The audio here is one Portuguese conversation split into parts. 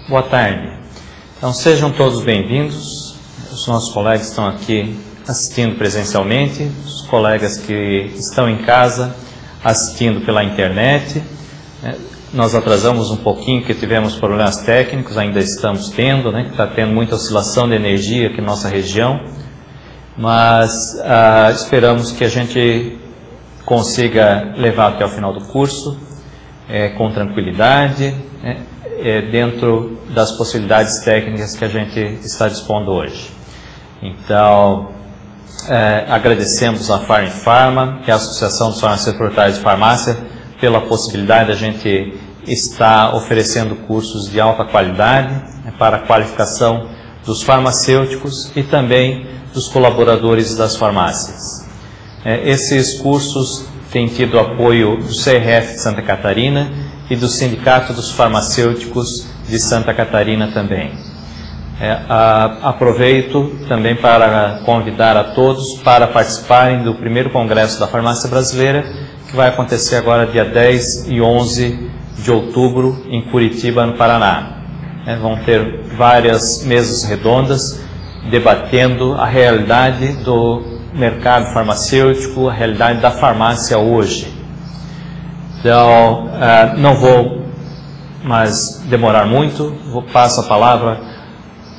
Boa tarde. Então sejam todos bem-vindos. Os nossos colegas estão aqui assistindo presencialmente, os colegas que estão em casa assistindo pela internet. Nós atrasamos um pouquinho porque tivemos problemas técnicos, ainda estamos tendo, que está tendo muita oscilação de energia aqui na nossa região, mas esperamos que a gente consiga levar até o final do curso com tranquilidade, dentro das possibilidades técnicas que a gente está dispondo hoje. Então, agradecemos a Farm Pharma, que é a Associação dos Farmacêuticos Proprietários de Farmácia, pela possibilidade de a gente estar oferecendo cursos de alta qualidade para a qualificação dos farmacêuticos e também dos colaboradores das farmácias. Esses cursos têm tido apoio do CRF de Santa Catarina e do Sindicato dos Farmacêuticos de Santa Catarina também. Aproveito também para convidar a todos para participarem do primeiro Congresso da Farmácia Brasileira, que vai acontecer agora dia 10 e 11 de outubro em Curitiba, no Paraná. Vão ter várias mesas redondas debatendo a realidade do mercado farmacêutico, a realidade da farmácia hoje. Então, não vou mais demorar muito, passo a palavra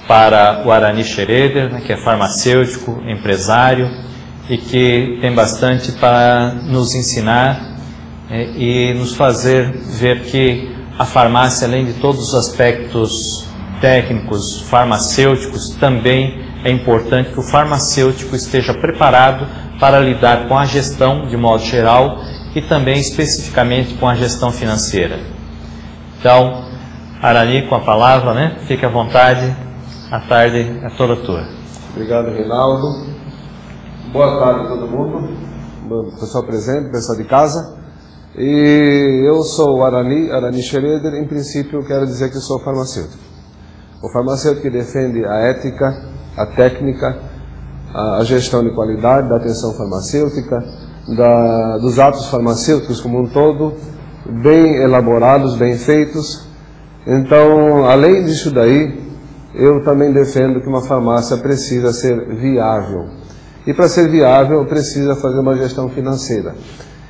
para o Arani Schroeder, que é farmacêutico, empresário e que tem bastante para nos ensinar e nos fazer ver que a farmácia, além de todos os aspectos técnicos, farmacêuticos, também é importante que o farmacêutico esteja preparado para lidar com a gestão de modo geral e também especificamente com a gestão financeira. Então, Arani, com a palavra, fique à vontade, a tarde é toda tua. Obrigado, Reinaldo. Boa tarde a todo mundo, pessoal presente, pessoal de casa. E eu sou o Arani Schroeder. Em princípio, eu quero dizer que sou farmacêutico. O farmacêutico que defende a ética, a técnica, a gestão de qualidade, da atenção farmacêutica, dos atos farmacêuticos como um todo, bem elaborados, bem feitos. Então, além disso daí, eu também defendo que uma farmácia precisa ser viável. E para ser viável, precisa fazer uma gestão financeira.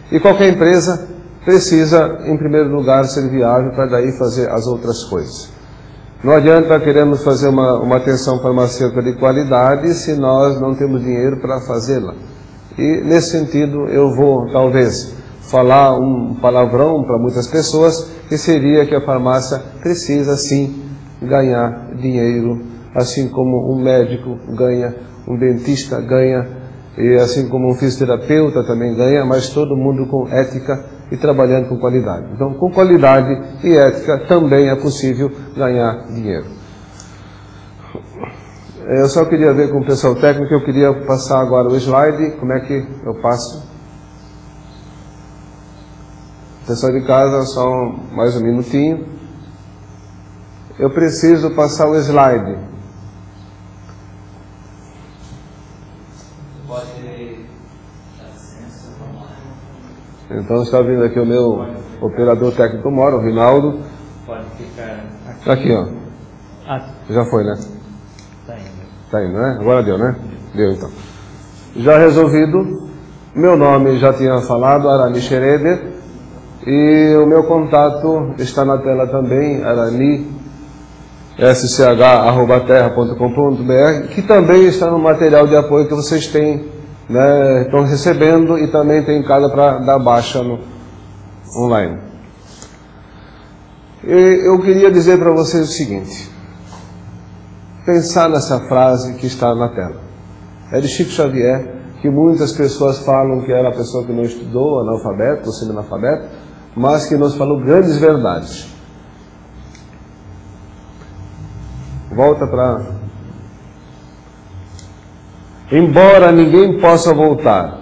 E qualquer empresa precisa, em primeiro lugar, ser viável para daí fazer as outras coisas. Não adianta queremos fazer uma atenção farmacêutica de qualidade se nós não temos dinheiro para fazê-la. E, nesse sentido, eu vou, talvez, falar um palavrão para muitas pessoas, que seria que a farmácia precisa, sim, ganhar dinheiro, assim como um médico ganha, um dentista ganha, e assim como um fisioterapeuta também ganha, mas todo mundo com ética e trabalhando com qualidade. Então, com qualidade e ética também é possível ganhar dinheiro. Eu só queria ver com o pessoal técnico, eu queria passar agora o slide. Como é que eu passo? Pessoal de casa, só mais um minutinho. Eu preciso passar o slide. Então está vindo aqui o meu operador técnico mora, o Reinaldo. Pode ficar aqui, ó. Já foi, né? Tá indo, né? Agora deu, né? Deu, então. Já resolvido. Meu nome já tinha falado, Arani Schroeder. E o meu contato está na tela também, arani.sch@terra.com.br, que também está no material de apoio que vocês têm, estão recebendo, e também tem em casa para dar baixa online. E eu queria dizer para vocês o seguinte: pensar nessa frase que está na tela. É de Chico Xavier, que muitas pessoas falam que era a pessoa que não estudou, analfabeto ou semi-analfabeto, mas que nos falou grandes verdades. Volta para... Embora ninguém possa voltar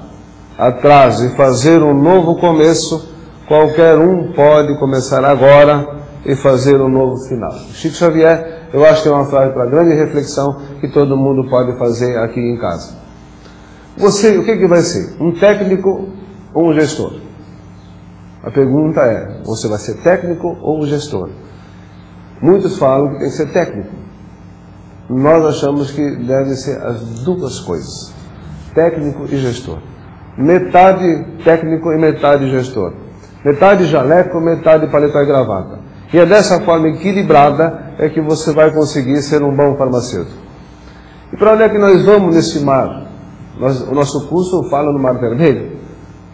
atrás e fazer um novo começo, qualquer um pode começar agora e fazer um novo final. Chico Xavier, eu acho que é uma frase para grande reflexão que todo mundo pode fazer aqui em casa. Você, o que vai ser? Um técnico ou um gestor? A pergunta é, você vai ser técnico ou gestor? Muitos falam que tem que ser técnico. Nós achamos que deve ser as duas coisas, técnico e gestor. Metade técnico e metade gestor. Metade jaleco, metade paletó e gravata. E é dessa forma equilibrada é que você vai conseguir ser um bom farmacêutico. E para onde é que nós vamos nesse mar? O nosso curso fala no Mar Vermelho.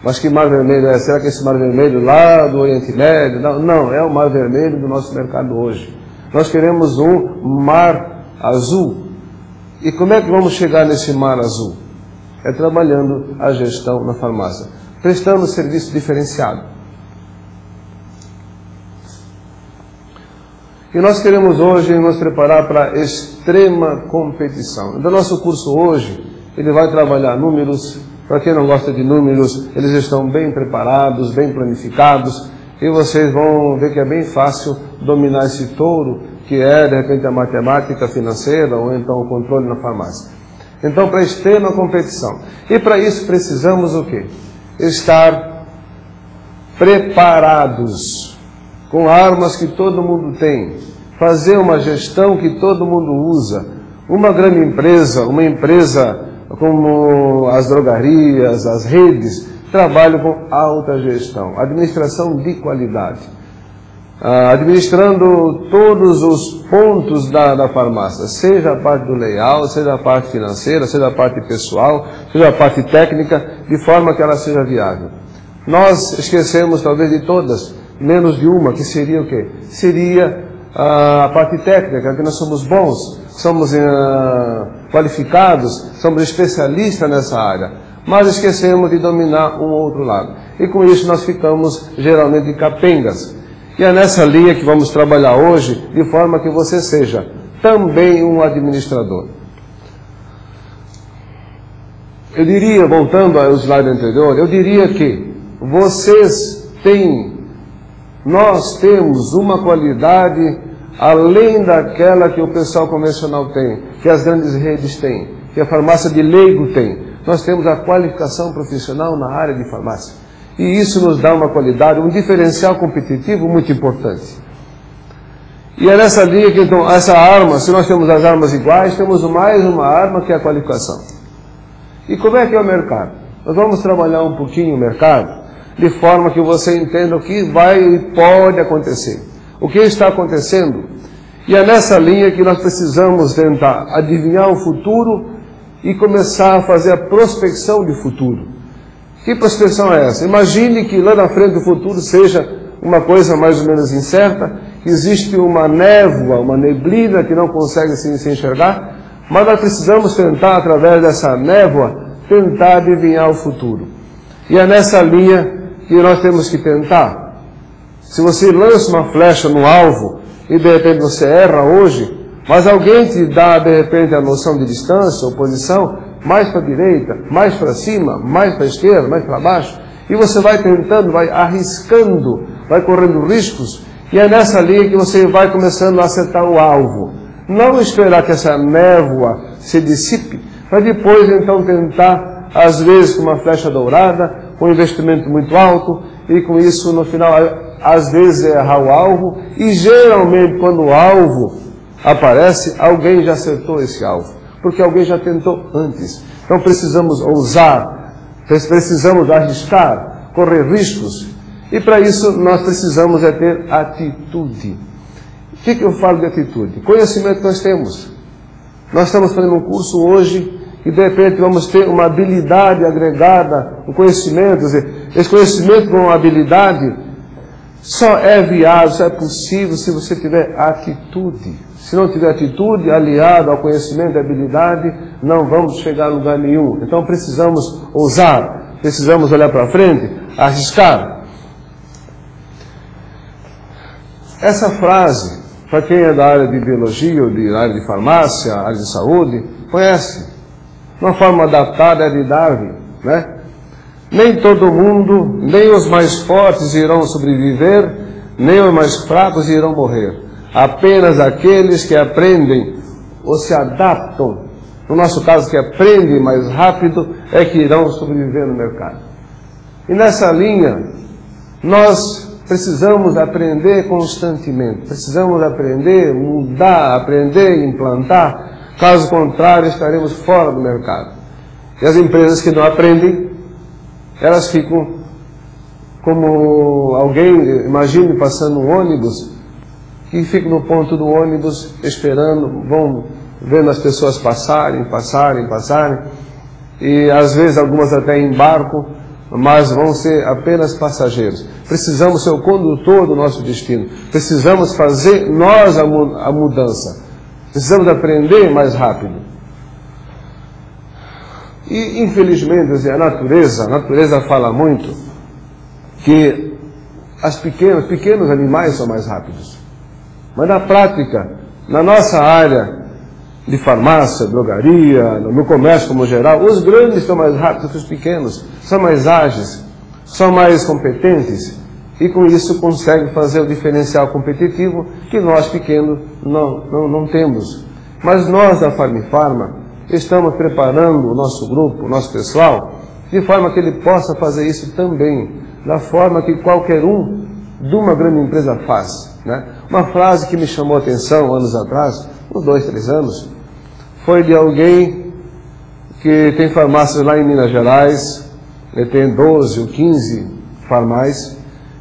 Mas que Mar Vermelho é? Será que esse Mar Vermelho lá do Oriente Médio? Não, é o Mar Vermelho do nosso mercado hoje. Nós queremos um Mar Azul. E como é que vamos chegar nesse Mar Azul? É trabalhando a gestão na farmácia, prestando serviço diferenciado. E nós queremos hoje nos preparar para a extrema competição. Então, nosso curso hoje, ele vai trabalhar números. Para quem não gosta de números, eles estão bem preparados, bem planificados, e vocês vão ver que é bem fácil dominar esse touro, que é, de repente, a matemática financeira, ou então o controle na farmácia. Então, para a extrema competição. E para isso precisamos o quê? Estar preparados, com armas que todo mundo tem, fazer uma gestão que todo mundo usa. Uma grande empresa, uma empresa como as drogarias, as redes, trabalham com alta gestão, administração de qualidade, administrando todos os pontos da farmácia, seja a parte do layout, seja a parte financeira, seja a parte pessoal, seja a parte técnica, de forma que ela seja viável. Nós esquecemos talvez de todas, menos de uma, que seria o quê? Seria a parte técnica, que nós somos bons, somos qualificados, somos especialistas nessa área, mas esquecemos de dominar um outro lado. E com isso nós ficamos geralmente capengas. E é nessa linha que vamos trabalhar hoje, de forma que você seja também um administrador. Eu diria, voltando ao slide anterior, eu diria que nós temos uma qualidade além daquela que o pessoal convencional tem, que as grandes redes têm, que a farmácia de leigo tem. Nós temos a qualificação profissional na área de farmácia. E isso nos dá uma qualidade, um diferencial competitivo muito importante. E é nessa linha que, então, essa arma, se nós temos as armas iguais, temos mais uma arma que é a qualificação. E como é que é o mercado? Nós vamos trabalhar um pouquinho o mercado, de forma que você entenda o que vai e pode acontecer. O que está acontecendo? E é nessa linha que nós precisamos tentar adivinhar o futuro e começar a fazer a prospecção de futuro. Que prospecção é essa? Imagine que lá na frente o futuro seja uma coisa mais ou menos incerta, que existe uma névoa, uma neblina que não consegue se enxergar, mas nós precisamos tentar, através dessa névoa, tentar adivinhar o futuro. E é nessa linha que nós temos que tentar. Se você lança uma flecha no alvo e de repente você erra hoje, mas alguém te dá de repente a noção de distância ou posição, mais para a direita, mais para cima, mais para a esquerda, mais para baixo, e você vai tentando, vai arriscando, vai correndo riscos, e é nessa linha que você vai começando a acertar o alvo. Não esperar que essa névoa se dissipe, para depois então tentar, às vezes com uma flecha dourada, com um investimento muito alto, e com isso no final, às vezes errar o alvo, e geralmente quando o alvo aparece, alguém já acertou esse alvo, porque alguém já tentou antes. Então precisamos ousar, precisamos arriscar, correr riscos, e para isso nós precisamos ter atitude. O que eu falo de atitude? Conhecimento nós temos. Nós estamos fazendo um curso hoje e de repente vamos ter uma habilidade agregada, um conhecimento, quer dizer, esse conhecimento com uma habilidade só é viável, só é possível se você tiver atitude. Se não tiver atitude aliada ao conhecimento e habilidade, não vamos chegar a lugar nenhum. Então precisamos ousar, precisamos olhar para frente, arriscar. Essa frase, para quem é da área de biologia ou da área de farmácia, área de saúde, conhece. Uma forma adaptada é de Darwin, né? Nem todo mundo, nem os mais fortes irão sobreviver, nem os mais fracos irão morrer. Apenas aqueles que aprendem ou se adaptam, no nosso caso que aprendem mais rápido, é que irão sobreviver no mercado. E nessa linha, nós Precisamos aprender constantemente, precisamos aprender, mudar, aprender, implantar. Caso contrário, estaremos fora do mercado. E as empresas que não aprendem, elas ficam como alguém, imagine passando um ônibus, que fica no ponto do ônibus esperando, vão vendo as pessoas passarem, e às vezes algumas até embarcam, mas vão ser apenas passageiros. Precisamos ser o condutor do nosso destino. Precisamos fazer nós a mudança. Precisamos aprender mais rápido. E, infelizmente, a natureza fala muito que pequenos animais são mais rápidos. Mas na prática, na nossa área de farmácia, drogaria, no comércio como geral, os grandes estão mais rápidos que os pequenos, são mais ágeis, são mais competentes e com isso conseguem fazer o diferencial competitivo que nós pequenos não temos. Mas nós da Farmifarma estamos preparando o nosso grupo, o nosso pessoal, de forma que ele possa fazer isso também, da forma que qualquer um de uma grande empresa faz, né? Uma frase que me chamou a atenção anos atrás, uns 2, 3 anos, foi de alguém que tem farmácias lá em Minas Gerais, ele tem 12 ou 15 farmácias.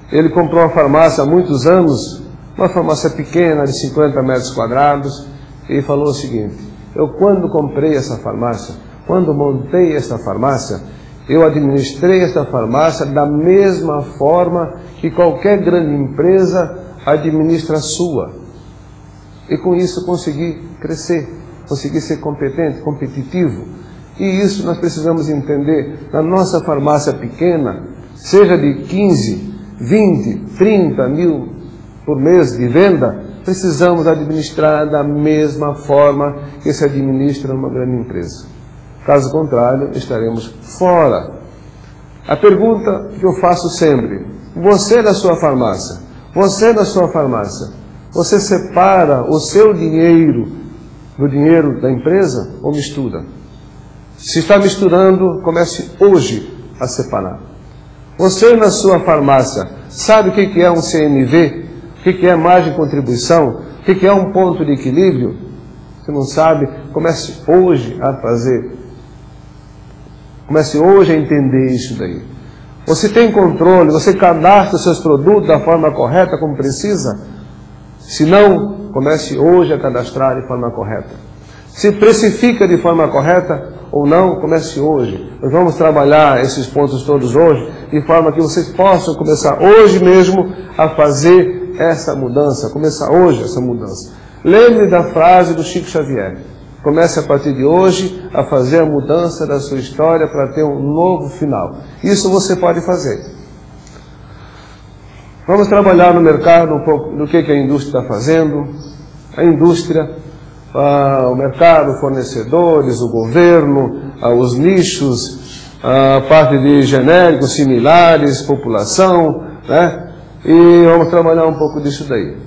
Ele comprou uma farmácia há muitos anos, uma farmácia pequena de 50 metros quadrados, e falou o seguinte: eu quando comprei essa farmácia, quando montei essa farmácia, eu administrei esta farmácia da mesma forma que qualquer grande empresa administra a sua. E com isso consegui crescer, consegui ser competente, competitivo. E isso nós precisamos entender. Na nossa farmácia pequena, seja de 15, 20, 30 mil por mês de venda, precisamos administrar da mesma forma que se administra numa grande empresa. Caso contrário, estaremos fora. A pergunta que eu faço sempre: você na sua farmácia, você separa o seu dinheiro do dinheiro da empresa ou mistura? Se está misturando, comece hoje a separar. Você na sua farmácia sabe o que é um CMV? O que é margem de contribuição? O que é um ponto de equilíbrio? Se não sabe, comece hoje a fazer. Comece hoje a entender isso daí. Você tem controle, você cadastra os seus produtos da forma correta, como precisa? Se não, comece hoje a cadastrar de forma correta. Se precifica de forma correta ou não, comece hoje. Nós vamos trabalhar esses pontos todos hoje, de forma que vocês possam começar hoje mesmo a fazer essa mudança, começar hoje essa mudança. Lembre da frase do Chico Xavier: comece a partir de hoje a fazer a mudança da sua história para ter um novo final. Isso você pode fazer. Vamos trabalhar no mercado um pouco do que a indústria está fazendo. A indústria, o mercado, fornecedores, o governo, os nichos, a parte de genéricos, similares, população, né? E vamos trabalhar um pouco disso daí.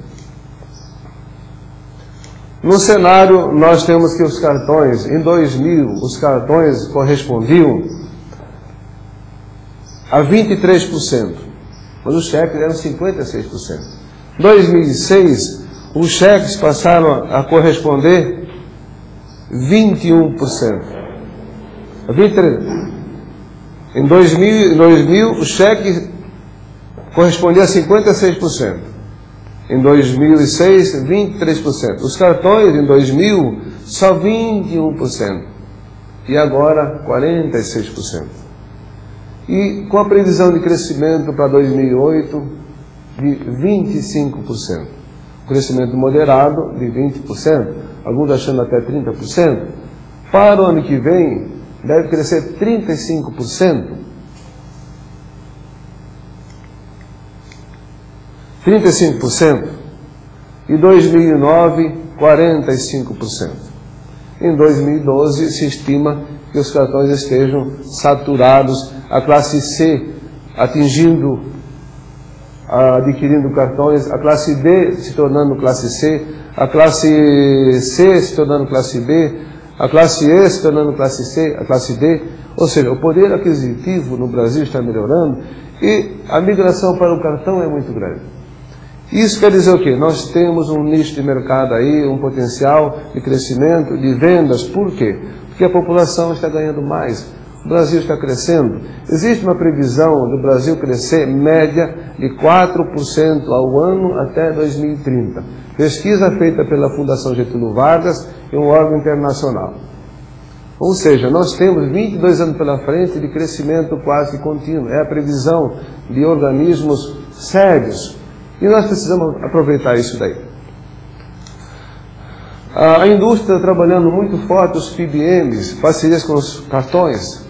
No cenário, nós temos que os cartões, em 2000, os cartões correspondiam a 23%, mas os cheques eram 56%. Em 2006, os cheques passaram a corresponder 21%. 23%. Em 2000, o cheque correspondia a 56%. Em 2006, 23%. Os cartões, em 2000, só 21%. E agora, 46%. E com a previsão de crescimento para 2008, de 25%. Crescimento moderado, de 20%. Alguns achando até 30%. Para o ano que vem, deve crescer 35%. 35%, e 2009, 45%. Em 2012, se estima que os cartões estejam saturados, a classe C atingindo, adquirindo cartões, a classe D se tornando classe C, a classe C se tornando classe B, a classe E se tornando classe C, a classe D, ou seja, o poder aquisitivo no Brasil está melhorando e a migração para o cartão é muito grande. Isso quer dizer o quê? Nós temos um nicho de mercado aí, um potencial de crescimento, de vendas. Por quê? Porque a população está ganhando mais, o Brasil está crescendo. Existe uma previsão do Brasil crescer média de 4% ao ano até 2030. Pesquisa feita pela Fundação Getúlio Vargas e um órgão internacional. Ou seja, nós temos 22 anos pela frente de crescimento quase contínuo. É a previsão de organismos sérios. E nós precisamos aproveitar isso daí. A indústria está trabalhando muito forte, os PBMs, parcerias com os cartões,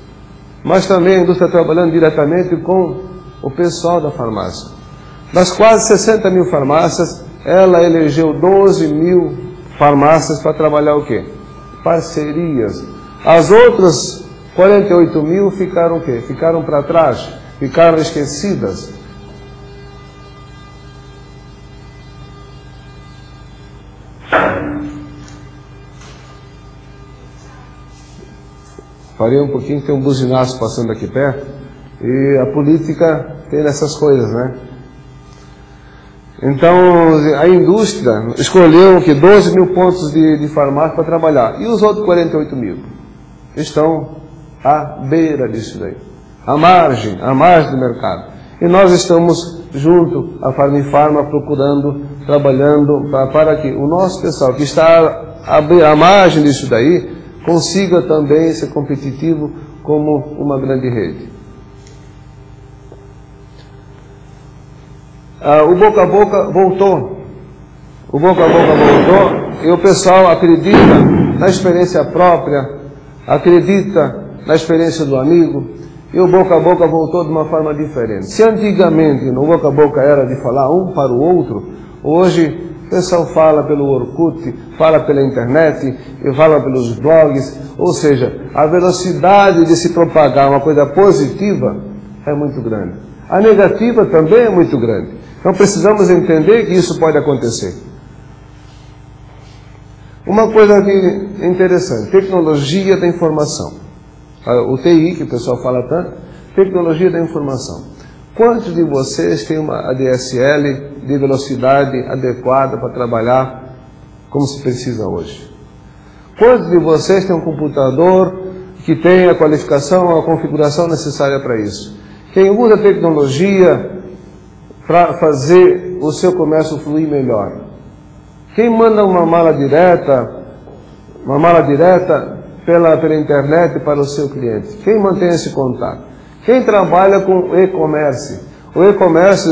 mas também a indústria está trabalhando diretamente com o pessoal da farmácia. Das quase 60 mil farmácias, ela elegeu 12 mil farmácias para trabalhar o quê? Parcerias. As outras 48 mil ficaram o quê? Ficaram para trás, ficaram esquecidas. Parei um pouquinho, tem um buzinaço passando aqui perto, e a política tem essas coisas, né? Então, a indústria escolheu que 12 mil pontos de farmácia para trabalhar, e os outros 48 mil estão à beira disso daí, à margem do mercado. E nós estamos junto à Farmifarma procurando, trabalhando para que o nosso pessoal que está à margem disso daí consiga também ser competitivo como uma grande rede. O boca a boca voltou. O boca a boca voltou e o pessoal acredita na experiência própria, acredita na experiência do amigo, e o boca a boca voltou de uma forma diferente. Se antigamente no boca a boca era de falar um para o outro, hoje o pessoal fala pelo Orkut, fala pela internet, e fala pelos blogs, ou seja, a velocidade de se propagar uma coisa positiva é muito grande. A negativa também é muito grande. Então precisamos entender que isso pode acontecer. Uma coisa que é interessante, tecnologia da informação. O TI, que o pessoal fala tanto, tecnologia da informação. Quantos de vocês têm uma ADSL de velocidade adequada para trabalhar como se precisa hoje? Quantos de vocês têm um computador que tem a qualificação, a configuração necessária para isso? Quem usa tecnologia para fazer o seu comércio fluir melhor? Quem manda uma mala direta pela internet para o seu cliente? Quem mantém esse contato? Quem trabalha com e-commerce? O e-commerce,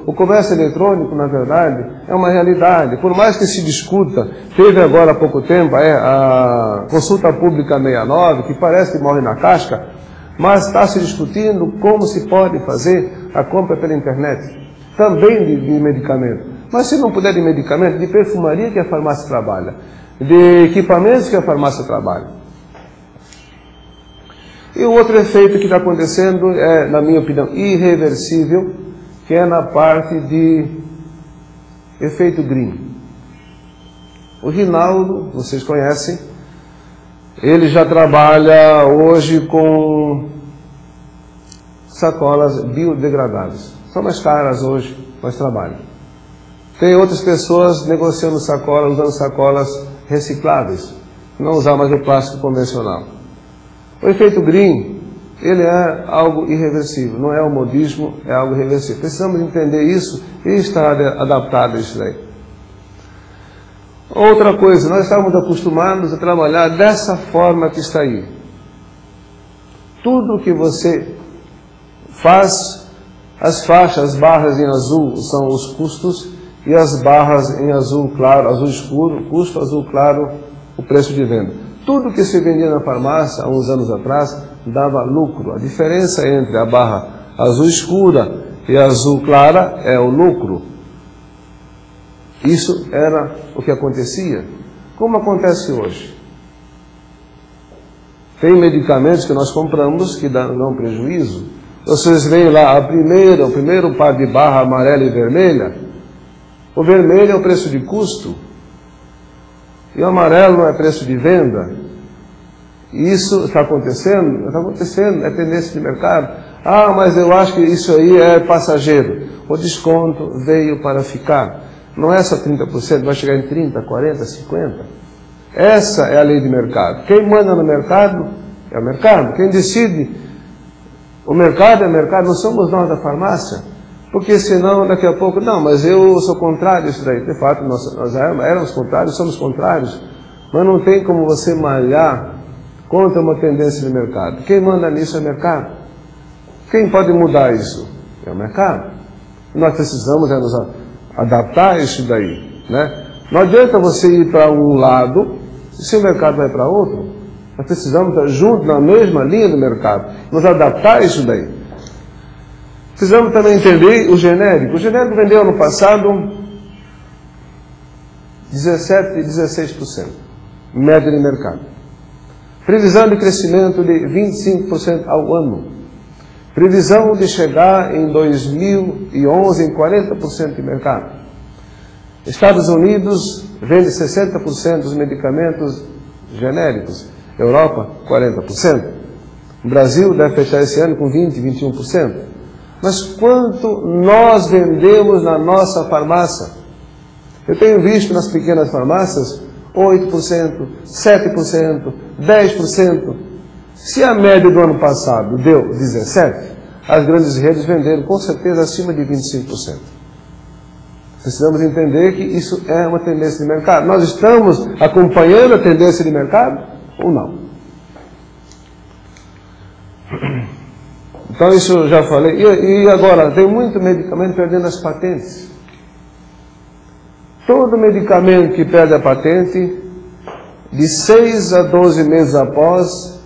o comércio eletrônico, na verdade, é uma realidade. Por mais que se discuta, teve agora há pouco tempo a consulta pública 69, que parece que morre na casca, mas está se discutindo como se pode fazer a compra pela internet, também de medicamento. Mas se não puder de medicamento, de perfumaria que a farmácia trabalha, de equipamentos que a farmácia trabalha. E o outro efeito que está acontecendo é, na minha opinião, irreversível, que é na parte de efeito green. O Rinaldo, vocês conhecem, ele já trabalha hoje com sacolas biodegradáveis. São mais caras hoje, mas trabalham. Tem outras pessoas negociando sacolas, usando sacolas recicláveis, não usar mais o plástico convencional. O efeito green, ele é algo irreversível, não é um modismo, é algo irreversível. Precisamos entender isso e estar adaptado a isso daí. Outra coisa, nós estávamos acostumados a trabalhar dessa forma que está aí. Tudo que você faz, as faixas, as barras em azul são os custos e as barras em azul claro, azul escuro, custo, azul claro, o preço de venda. Tudo que se vendia na farmácia há uns anos atrás dava lucro. A diferença entre a barra azul escura e azul clara é o lucro. Isso era o que acontecia. Como acontece hoje? Tem medicamentos que nós compramos que dão prejuízo. Vocês veem lá o primeiro par de barra amarela e vermelha. O vermelho é o preço de custo. E o amarelo não é preço de venda. Isso está acontecendo? Está acontecendo, é tendência de mercado. Ah, mas eu acho que isso aí é passageiro. O desconto veio para ficar. Não é só 30%, vai chegar em 30%, 40%, 50%. Essa é a lei de mercado. Quem manda no mercado é o mercado. Quem decide o mercado é o mercado, não somos nós da farmácia. Porque senão daqui a pouco, não, mas eu sou contrário a isso daí. De fato, nós éramos contrários, somos contrários. Mas não tem como você malhar contra uma tendência de mercado. Quem manda nisso é o mercado. Quem pode mudar isso? É o mercado. Nós precisamos nos adaptar a isso daí, né? Não adianta você ir para um lado se o mercado vai para outro. Nós precisamos estar juntos na mesma linha do mercado, nos adaptar a isso daí. Precisamos também entender o genérico. O genérico vendeu ano passado 17% e 16%, média de mercado. Previsão de crescimento de 25% ao ano. Previsão de chegar em 2011 em 40% de mercado. Estados Unidos vende 60% dos medicamentos genéricos. Europa, 40%. O Brasil deve fechar esse ano com 20%, 21%. Mas quanto nós vendemos na nossa farmácia? Eu tenho visto nas pequenas farmácias 8%, 7%, 10%. Se a média do ano passado deu 17%, as grandes redes venderam com certeza acima de 25%. Precisamos entender que isso é uma tendência de mercado. Nós estamos acompanhando a tendência de mercado ou não? Então isso eu já falei. E agora, tem muito medicamento perdendo as patentes. Todo medicamento que perde a patente, de 6 a 12 meses após,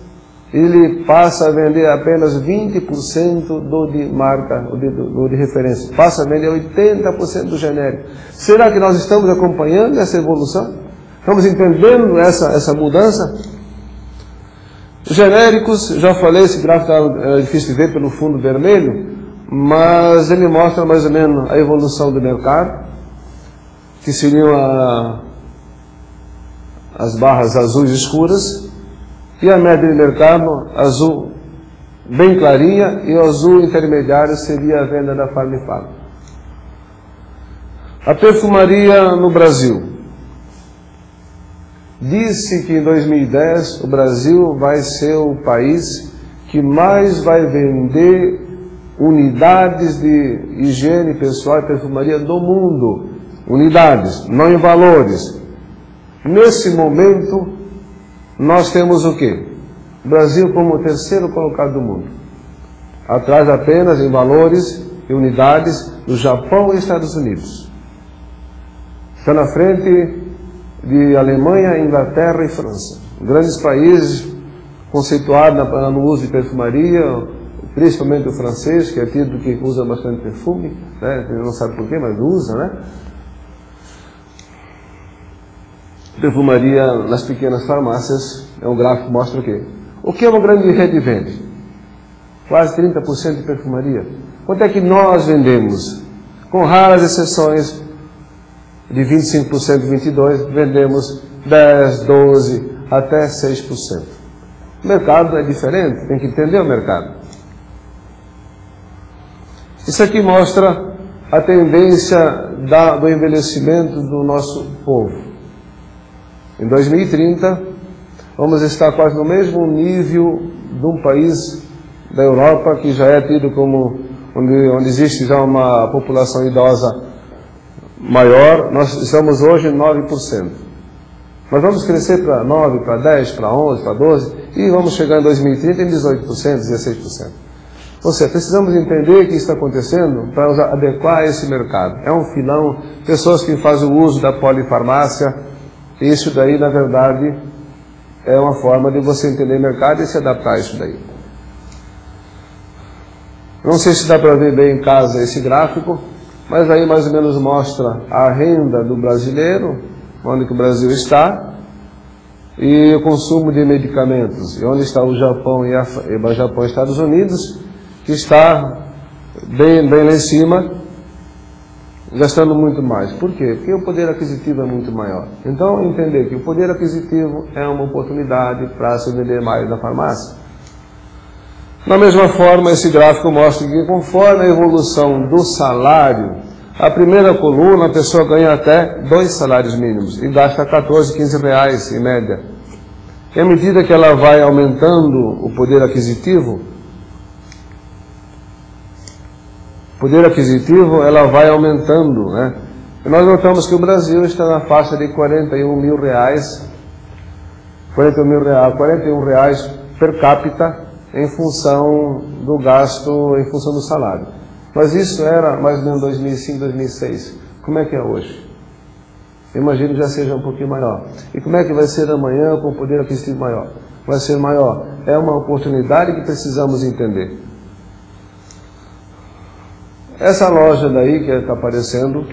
ele passa a vender apenas 20% do de marca, do de referência. Passa a vender 80% do genérico. Será que nós estamos acompanhando essa evolução? Estamos entendendo essa mudança? Os genéricos, já falei, esse gráfico é difícil de ver pelo fundo vermelho, mas ele mostra mais ou menos a evolução do mercado, que seriam as barras azuis escuras, e a média de mercado azul bem clarinha, e o azul intermediário seria a venda da Farmifar. A perfumaria no Brasil. Disse que em 2010 o Brasil vai ser o país que mais vai vender unidades de higiene pessoal e perfumaria do mundo. Unidades, não em valores. Nesse momento, nós temos o quê? O Brasil como o terceiro colocado do mundo. Atrás apenas em valores e unidades do Japão e Estados Unidos. Está na frente de Alemanha, Inglaterra e França. Grandes países conceituados no uso de perfumaria, principalmente o francês, que é tido que usa bastante perfume, né? Não sabe por quê, mas usa, né? Perfumaria nas pequenas farmácias, é um gráfico que mostra o quê? O que uma grande rede vende? Quase 30% de perfumaria. Quanto é que nós vendemos? Com raras exceções, de 25%, 22%, vendemos 10%, 12%, até 6%. O mercado é diferente, tem que entender o mercado. Isso aqui mostra a tendência do envelhecimento do nosso povo. Em 2030, vamos estar quase no mesmo nível de um país da Europa que já é tido como onde existe já uma população idosa maior. Nós estamos hoje em 9%. Mas vamos crescer para 9%, para 10%, para 11%, para 12% e vamos chegar em 2030 em 18%, 16%. Ou seja, precisamos entender que isso está acontecendo para adequar esse mercado. É um filão, pessoas que fazem o uso da polifarmácia, isso daí, na verdade, é uma forma de você entender o mercado e se adaptar a isso daí. Não sei se dá para ver bem em casa esse gráfico, mas aí mais ou menos mostra a renda do brasileiro, onde que o Brasil está, e o consumo de medicamentos, e onde está o Japão e os Estados Unidos, que está bem lá em cima, gastando muito mais. Por quê? Porque o poder aquisitivo é muito maior. Então, entender que o poder aquisitivo é uma oportunidade para se vender mais na farmácia. Da mesma forma, esse gráfico mostra que conforme a evolução do salário, a primeira coluna a pessoa ganha até 2 salários mínimos e gasta 14, 15 reais em média. E à medida que ela vai aumentando o poder aquisitivo, ela vai aumentando, né? E nós notamos que o Brasil está na faixa de 41 mil reais per capita em função do gasto, em função do salário. Mas isso era mais ou menos 2005, 2006. Como é que é hoje? Imagino que já seja um pouquinho maior. E como é que vai ser amanhã com o poder aquisitivo maior? Vai ser maior. É uma oportunidade que precisamos entender. Essa loja daí que está aparecendo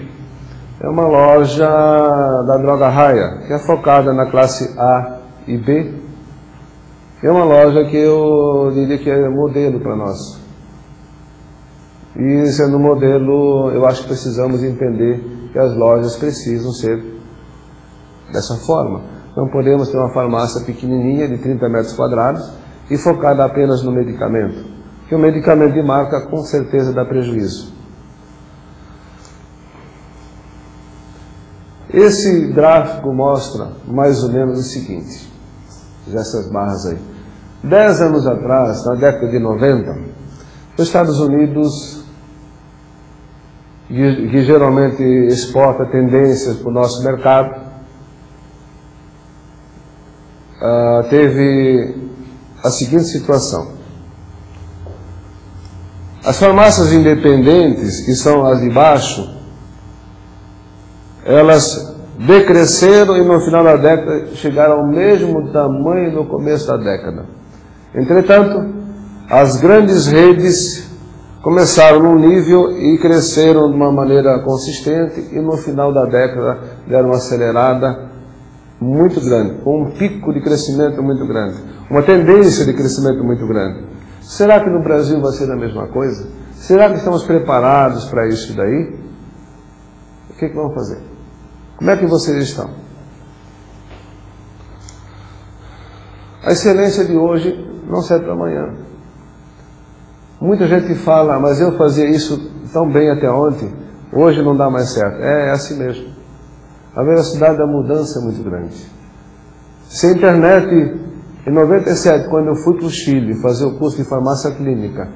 é uma loja da Droga Raia, que é focada na classe A e B. É uma loja que eu diria que é modelo para nós. E sendo modelo, eu acho que precisamos entender que as lojas precisam ser dessa forma. Não podemos ter uma farmácia pequenininha de 30 metros quadrados e focada apenas no medicamento. Porque o medicamento de marca com certeza dá prejuízo. Esse gráfico mostra mais ou menos o seguinte, essas barras aí. 10 anos atrás, na década de 90, os Estados Unidos, que geralmente exporta tendências para o nosso mercado, teve a seguinte situação. As farmácias independentes, que são as de baixo, elas decresceram e no final da década chegaram ao mesmo tamanho no começo da década. Entretanto, as grandes redes começaram num nível e cresceram de uma maneira consistente e no final da década deram uma acelerada muito grande, com um pico de crescimento muito grande, uma tendência de crescimento muito grande. Será que no Brasil vai ser a mesma coisa? Será que estamos preparados para isso daí? O que vamos fazer? Como é que vocês estão? A excelência de hoje não serve para amanhã. Muita gente fala, mas eu fazia isso tão bem até ontem, hoje não dá mais certo. É assim mesmo. A velocidade da mudança é muito grande. Se a internet, em 97, quando eu fui para o Chile fazer o curso de farmácia clínica,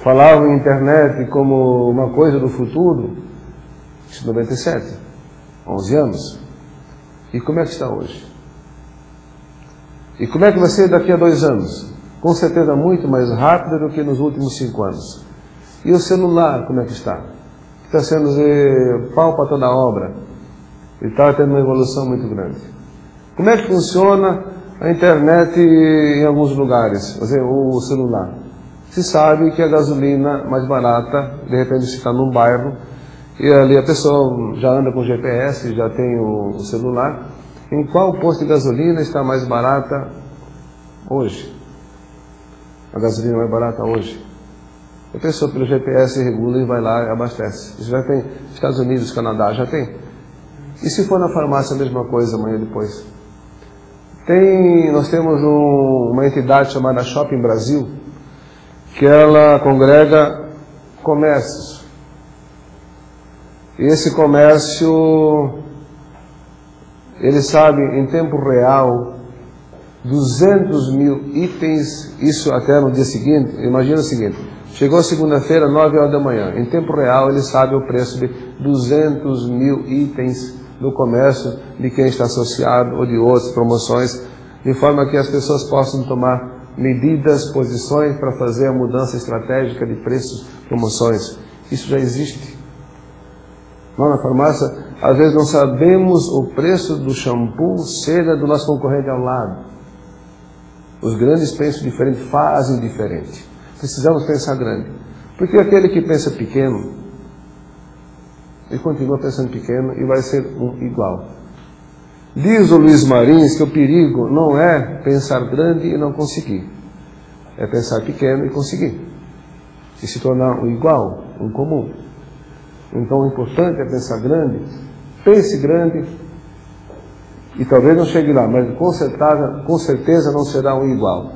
falava em internet como uma coisa do futuro, isso em 97. 11 anos. E como é que está hoje? E como é que vai ser daqui a 2 anos? Com certeza muito mais rápido do que nos últimos 5 anos. E o celular, como é que está? Está sendo pau para toda a obra. E está tendo uma evolução muito grande. Como é que funciona a internet em alguns lugares? Quer dizer, o celular. Se sabe que a gasolina mais barata, de repente se está num bairro, e ali a pessoa já anda com GPS, já tem o celular. Em qual posto de gasolina está mais barata hoje? A gasolina mais barata hoje. A pessoa pelo GPS regula e vai lá e abastece. Isso já tem Estados Unidos, Canadá, já tem. E se for na farmácia a mesma coisa amanhã depois? Nós temos uma entidade chamada Shopping Brasil, que ela congrega comércios. E esse comércio, ele sabe em tempo real 200 mil itens, isso até no dia seguinte. Imagina o seguinte, chegou segunda-feira, 9 horas da manhã, em tempo real ele sabe o preço de 200 mil itens do comércio, de quem está associado ou de outras promoções, de forma que as pessoas possam tomar medidas, posições para fazer a mudança estratégica de preços, promoções. Isso já existe. Lá na farmácia, às vezes não sabemos o preço do shampoo, cera do nosso concorrente ao lado. Os grandes pensam diferente, fazem diferente. Precisamos pensar grande. Porque aquele que pensa pequeno, ele continua pensando pequeno e vai ser igual. Diz o Luiz Marins que o perigo não é pensar grande e não conseguir. É pensar pequeno e conseguir. E se tornar um igual, um comum. Então o importante é pensar grande, pense grande, e talvez não chegue lá, mas com certeza não será um igual.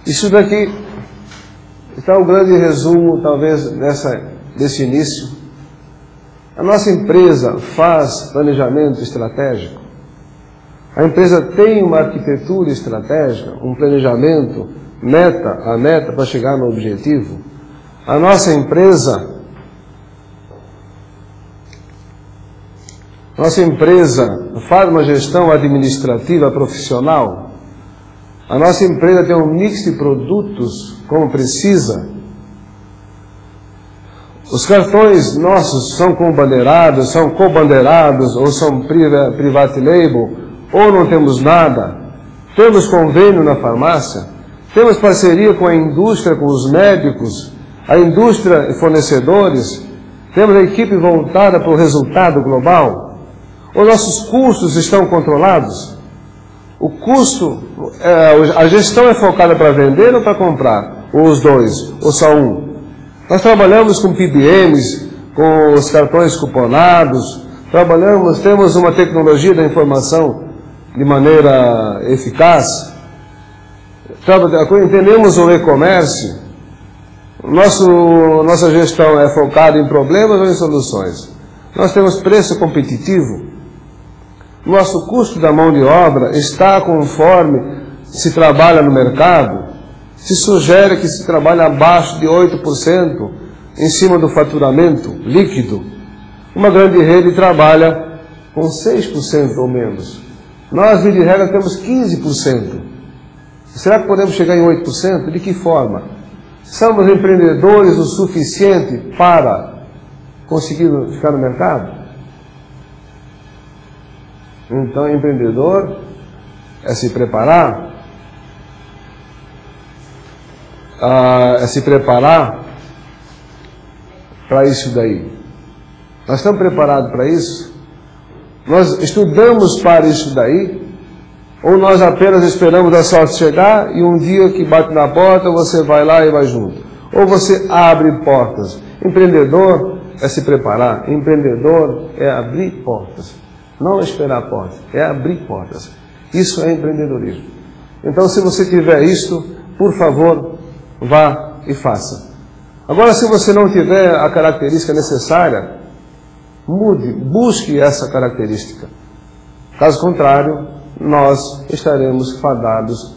Isso daqui está o grande resumo, talvez, desse início. A nossa empresa faz planejamento estratégico. A empresa tem uma arquitetura estratégica, um planejamento, a meta para chegar no objetivo. A nossa empresa faz uma gestão administrativa profissional. A nossa empresa tem um mix de produtos como precisa. Os cartões nossos são cobandeirados, ou são private label, ou não temos nada. Temos convênio na farmácia, temos parceria com a indústria, com os médicos, a indústria e fornecedores, temos a equipe voltada para o resultado global. Os nossos custos estão controlados. O custo, a gestão é focada para vender ou para comprar? Ou os dois, ou só um? Nós trabalhamos com PBMs, com os cartões cuponados, temos uma tecnologia da informação de maneira eficaz, entendemos o e-commerce, nossa gestão é focada em problemas ou em soluções? Nós temos preço competitivo? Nosso custo da mão de obra está conforme se trabalha no mercado? Se sugere que se trabalha abaixo de 8% em cima do faturamento líquido. Uma grande rede trabalha com 6% ou menos. Nós, via de regra, temos 15%. Será que podemos chegar em 8%? De que forma? Somos empreendedores o suficiente para conseguir ficar no mercado? Então, empreendedor é se preparar, para isso daí. Nós estamos preparados para isso? Nós estudamos para isso daí? Ou nós apenas esperamos a sorte chegar e um dia que bate na porta você vai lá e vai junto? Ou você abre portas? Empreendedor é se preparar, empreendedor é abrir portas. Não esperar portas, é abrir portas. Isso é empreendedorismo. Então, se você tiver isto, por favor, vá e faça. Agora, se você não tiver a característica necessária, mude, busque essa característica. Caso contrário, nós estaremos fadados